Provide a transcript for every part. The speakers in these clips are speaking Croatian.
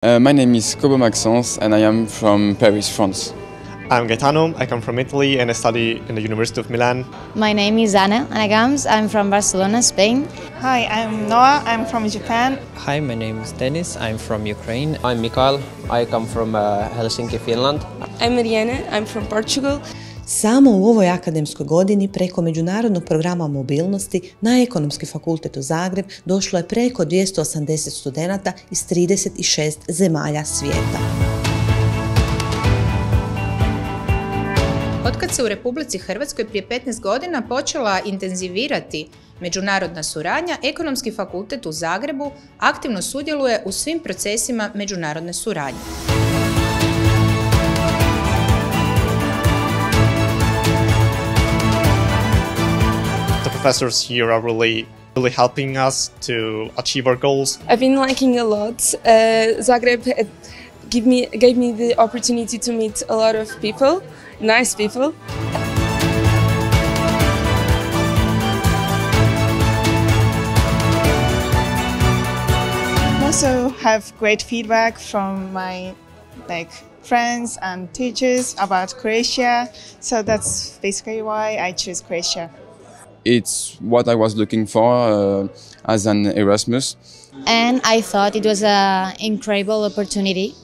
My name is Kobo Maxence and I am from Paris, France. I'm Gaetano, I come from Italy and I study in the University of Milan. My name is Ana Gams, I'm from Barcelona, Spain. Hi, I'm Noah, I'm from Japan. Hi, my name is Denis, I'm from Ukraine. I'm Mikael, I come from Helsinki, Finland. I'm Mariana, I'm from Portugal. Samo u ovoj akademskoj godini preko Međunarodnog programa mobilnosti na Ekonomski fakultet u Zagreb došlo je preko 280 studenata iz 36 zemalja svijeta. Otkad se u Republici Hrvatskoj prije 15 godina počela intenzivirati međunarodna suradnja, Ekonomski fakultet u Zagrebu aktivno sudjeluje u svim procesima međunarodne suradnje. The professors here are really helping us to achieve our goals. I've been liking a lot. Zagreb gave me the opportunity to meet a lot of people, nice people. I also have great feedback from my friends and teachers about Croatia, so that's basically why I choose Croatia. It's what I was looking for as an Erasmus. And I thought it was an incredible opportunity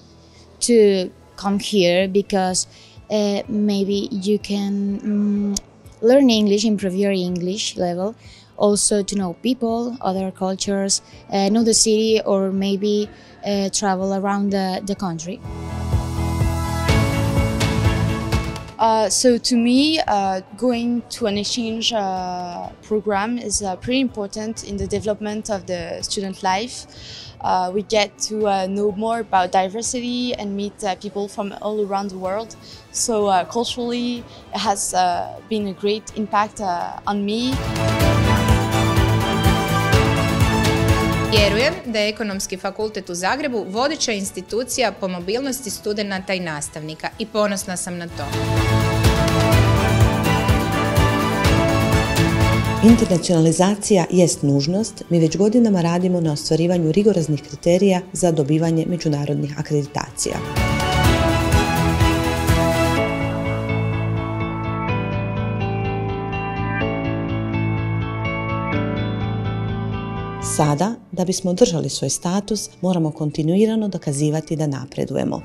to come here because maybe you can learn English, improve your English level, also to know people, other cultures, know the city, or maybe travel around the country. So to me, going to an exchange program is pretty important in the development of the student life. We get to know more about diversity and meet people from all around the world. So culturally, it has been a great impact on me. Vjerujem da je Ekonomski fakultet u Zagrebu vodeća institucija po mobilnosti studenata i nastavnika i ponosna sam na to. Internacionalizacija jest nužnost, mi već godinama radimo na ostvarivanju rigoroznih kriterija za dobivanje međunarodnih akreditacija. Sada, da bismo održali svoj status, moramo kontinuirano dokazivati da napredujemo.